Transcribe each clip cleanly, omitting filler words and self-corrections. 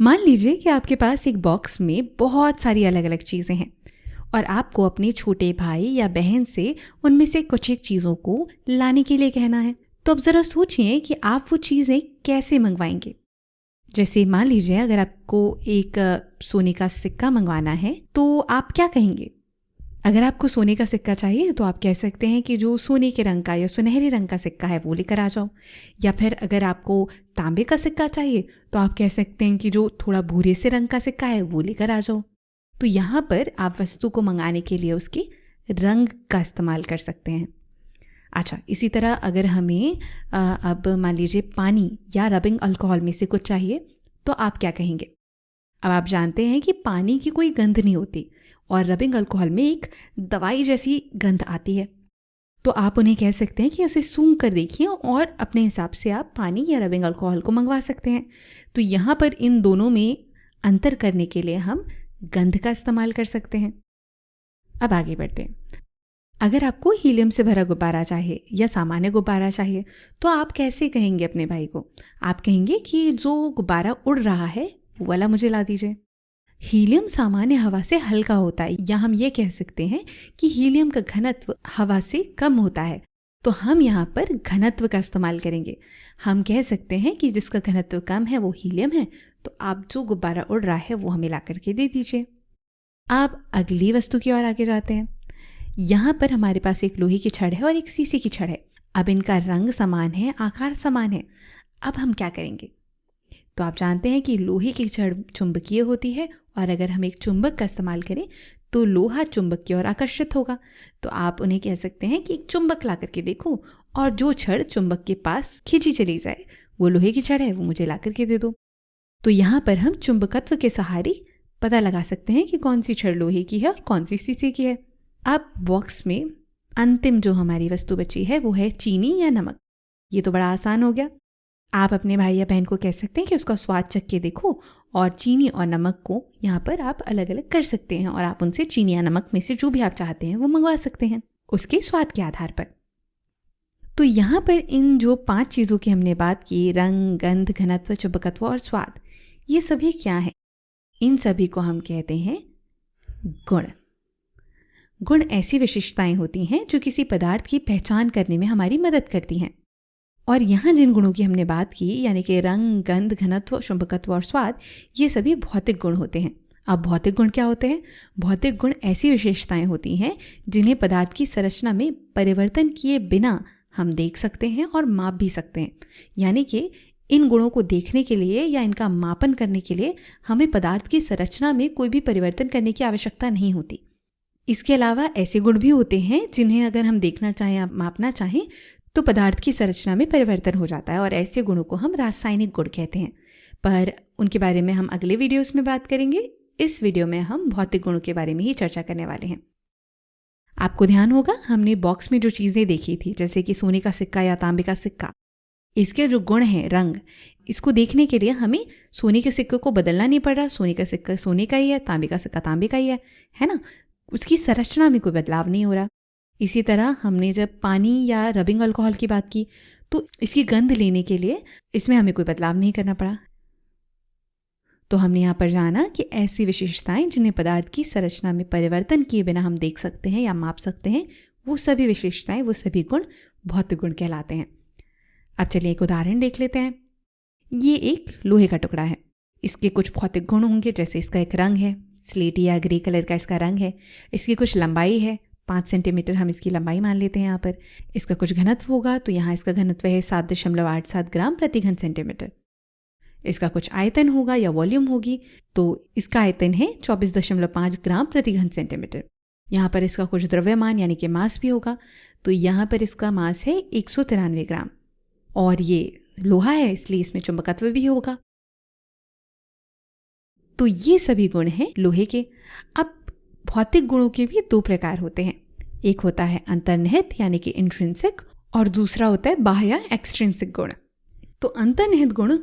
मान लीजिए कि आपके पास एक बॉक्स में बहुत सारी अलग अलग चीज़ें हैं और आपको अपने छोटे भाई या बहन से उनमें से कुछ एक चीज़ों को लाने के लिए कहना है। तो अब ज़रा सोचिए कि आप वो चीज़ें कैसे मंगवाएंगे। जैसे मान लीजिए अगर आपको एक सोने का सिक्का मंगवाना है तो आप क्या कहेंगे। अगर आपको सोने का सिक्का चाहिए तो आप कह सकते हैं कि जो सोने के रंग का या सुनहरे रंग का सिक्का है वो लेकर आ जाओ। या फिर अगर आपको तांबे का सिक्का चाहिए तो आप कह सकते हैं कि जो थोड़ा भूरे से रंग का सिक्का है वो लेकर आ जाओ। तो यहाँ पर आप वस्तु को मंगाने के लिए उसके रंग का इस्तेमाल कर सकते हैं। अच्छा, इसी तरह अगर हमें अब मान लीजिए पानी या रबिंग अल्कोहल में से कुछ चाहिए तो आप क्या कहेंगे। अब आप जानते हैं कि पानी की कोई गंध नहीं होती और रबिंग अल्कोहल में एक दवाई जैसी गंध आती है। तो आप उन्हें कह सकते हैं कि उसे सूंघ कर देखिए और अपने हिसाब से आप पानी या रबिंग अल्कोहल को मंगवा सकते हैं। तो यहाँ पर इन दोनों में अंतर करने के लिए हम गंध का इस्तेमाल कर सकते हैं। अब आगे बढ़ते हैं। अगर आपको हीलियम से भरा गुब्बारा चाहिए या सामान्य गुब्बारा चाहिए तो आप कैसे कहेंगे अपने भाई को। आप कहेंगे कि जो गुब्बारा उड़ रहा है वो वाला मुझे ला दीजिए। हीलियम सामान्य हवा से हल्का होता है, या हम ये कह सकते हैं कि हीलियम का घनत्व हवा से कम होता है। तो हम यहाँ पर घनत्व का इस्तेमाल करेंगे। हम कह सकते हैं कि जिसका घनत्व कम है वो हीलियम है, तो आप जो गुब्बारा उड़ रहा है वो हमें ला करके दे दीजिए। आप अगली वस्तु की ओर आगे जाते हैं। यहाँ पर हमारे पास एक लोहे की छड़ है और एक शीशे की छड़ है। अब इनका रंग समान है, आकार समान है। अब हम क्या करेंगे। तो आप जानते हैं कि लोहे की छड़ चुंबकीय होती है और अगर हम एक चुंबक का इस्तेमाल करें तो लोहा चुंबक की ओर आकर्षित होगा। तो आप उन्हें कह सकते हैं कि एक चुंबक ला करके देखो और जो छड़ चुंबक के पास खींची चली जाए वो लोहे की छड़ है, वो मुझे ला करके दे दो। तो यहाँ पर हम चुंबकत्व के सहारे पता लगा सकते हैं कि कौन सी छड़ लोहे की है और कौन सी शीशे की है। अब बॉक्स में अंतिम जो हमारी वस्तु बची है वो है चीनी या नमक। ये तो बड़ा आसान हो गया। आप अपने भाई या बहन को कह सकते हैं कि उसका स्वाद चख के देखो और चीनी और नमक को यहाँ पर आप अलग अलग कर सकते हैं और आप उनसे चीनी या नमक में से जो भी आप चाहते हैं वो मंगवा सकते हैं उसके स्वाद के आधार पर। तो यहाँ पर इन जो 5 चीज़ों की हमने बात की, रंग, गंध, घनत्व, चुंबकत्व और स्वाद, ये सभी क्या है। इन सभी को हम कहते हैं गुण। गुण ऐसी विशेषताएं होती हैं जो किसी पदार्थ की पहचान करने में हमारी मदद करती हैं। और यहाँ जिन गुणों की हमने बात की यानी कि रंग, गंध, घनत्व, चुंबकत्व और स्वाद, ये सभी भौतिक गुण होते हैं। अब भौतिक गुण क्या होते हैं। भौतिक गुण ऐसी विशेषताएं होती हैं जिन्हें पदार्थ की संरचना में परिवर्तन किए बिना हम देख सकते हैं और माप भी सकते हैं। यानी कि इन गुणों को देखने के लिए या इनका मापन करने के लिए हमें पदार्थ की संरचना में कोई भी परिवर्तन करने की आवश्यकता नहीं होती। इसके अलावा ऐसे गुण भी होते हैं जिन्हें अगर हम देखना चाहें या मापना चाहें तो पदार्थ की संरचना में परिवर्तन हो जाता है और ऐसे गुणों को हम रासायनिक गुण कहते हैं। पर उनके बारे में हम अगले वीडियोस में बात करेंगे। इस वीडियो में हम भौतिक गुणों के बारे में ही चर्चा करने वाले हैं। आपको ध्यान होगा हमने बॉक्स में जो चीज़ें देखी थी जैसे कि सोने का सिक्का या तांबे का सिक्का, इसके जो गुण हैं, रंग, इसको देखने के लिए हमें सोने के सिक्के को बदलना नहीं पड़ रहा। सोने का सिक्का सोने का ही है, तांबे का सिक्का तांबे का ही है ना। उसकी संरचना में कोई बदलाव नहीं हो रहा। इसी तरह हमने जब पानी या रबिंग अल्कोहल की बात की तो इसकी गंध लेने के लिए इसमें हमें कोई बदलाव नहीं करना पड़ा। तो हमने यहाँ पर जाना कि ऐसी विशेषताएं जिन्हें पदार्थ की संरचना में परिवर्तन किए बिना हम देख सकते हैं या माप सकते हैं, वो सभी विशेषताएं, वो सभी गुण भौतिक गुण कहलाते हैं। अब चलिए एक उदाहरण देख लेते हैं। ये एक लोहे का टुकड़ा है। इसके कुछ भौतिक गुण होंगे जैसे इसका एक रंग है, स्लेटी या ग्रे कलर का इसका रंग है। इसकी कुछ लंबाई है, 5 सेंटीमीटर हम इसकी लंबाई मान लेते हैं यहाँ पर। इसका कुछ घनत्व होगा तो यहाँ इसका घनत्व है 7.87 ग्राम प्रति घन सेंटीमीटर। इसका कुछ आयतन होगा या वॉल्यूम होगी तो इसका आयतन है 24.5 ग्राम प्रति घन सेंटीमीटर। यहाँ पर इसका कुछ द्रव्यमान यानी कि मास भी होगा तो यहाँ पर इसका मास है 193 ग्राम और ये लोहा है इसलिए इसमें चुंबकत्व भी होगा। तो ये सभी गुण हैं लोहे के। अब भौतिक गुणों के भी 2 प्रकार होते हैं। एक होता है अंतर्निहित यानी कि इंट्रिंसिक और दूसरा होता है बाह्य एक्सट्रिंसिक गुण। तो अंतर्निहित गुण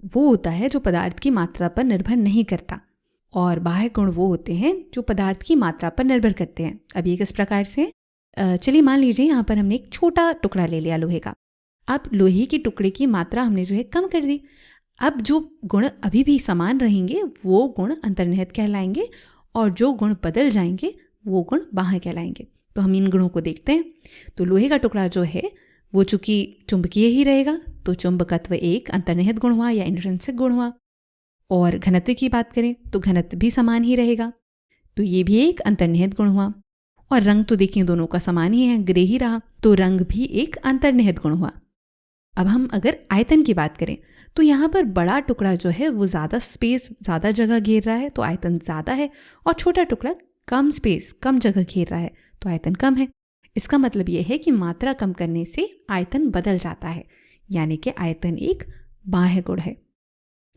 वो होता है जो पदार्थ की मात्रा पर निर्भर नहीं करता और बाह्य गुण वो होते हैं जो पदार्थ की मात्रा पर निर्भर करते हैं। अब ये किस प्रकार से, चलिए मान लीजिए यहाँ पर हमने एक छोटा टुकड़ा ले लिया लोहे का। अब लोहे के टुकड़े की मात्रा हमने जो है कम कर दी। अब जो गुण अभी भी समान रहेंगे वो गुण अंतर्निहित कहलाएंगे और जो गुण बदल जाएंगे वो गुण बाह्य कहलाएंगे। तो हम इन गुणों को देखते हैं। तो लोहे का टुकड़ा जो है वो चूंकि चुंबकीय ही रहेगा तो चुंबकत्व एक अंतर्निहित गुण हुआ या इंट्रिंसिक गुण हुआ। और घनत्व की बात करें तो घनत्व भी समान ही रहेगा, तो ये भी एक अंतर्निहित गुण हुआ। और रंग तो देखिए दोनों का समान ही है, ग्रे ही रहा, तो रंग भी एक अंतर्निहित गुण हुआ। अब हम अगर आयतन की बात करें तो यहाँ पर बड़ा टुकड़ा जो है वो ज़्यादा स्पेस, ज़्यादा जगह घेर रहा है तो आयतन ज़्यादा है, और छोटा टुकड़ा कम स्पेस, कम जगह घेर रहा है तो आयतन कम है। इसका मतलब ये है कि मात्रा कम करने से आयतन बदल जाता है, यानी कि आयतन एक बाह्य गुण है।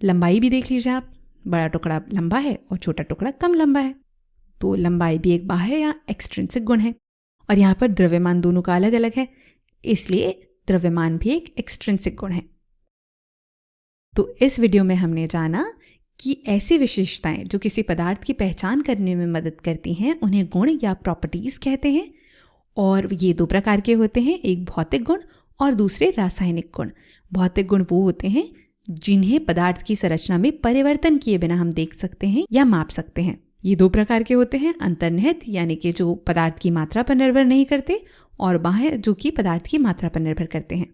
लंबाई भी देख लीजिए आप, बड़ा टुकड़ा लंबा है और छोटा टुकड़ा कम लंबा है, तो लंबाई भी एक बाह्य या एक्सट्रिंसिक गुण है। और यहाँ पर द्रव्यमान दोनों का अलग अलग है, इसलिए द्रव्यमान भी एक एक्सट्रिंसिक गुण है। तो इस वीडियो में हमने जाना कि ऐसी विशेषताएं जो किसी पदार्थ की पहचान करने में मदद करती हैं उन्हें गुण या प्रॉपर्टीज कहते हैं। और ये दो प्रकार के होते हैं, एक भौतिक गुण और दूसरे रासायनिक गुण। भौतिक गुण वो होते हैं जिन्हें पदार्थ की संरचना में परिवर्तन किए बिना हम देख सकते हैं या माप सकते हैं। ये दो प्रकार के होते हैं, अंतर्निहित यानी कि जो पदार्थ की मात्रा पर निर्भर नहीं करते, और बाह्य जो कि पदार्थ की मात्रा पर निर्भर करते हैं।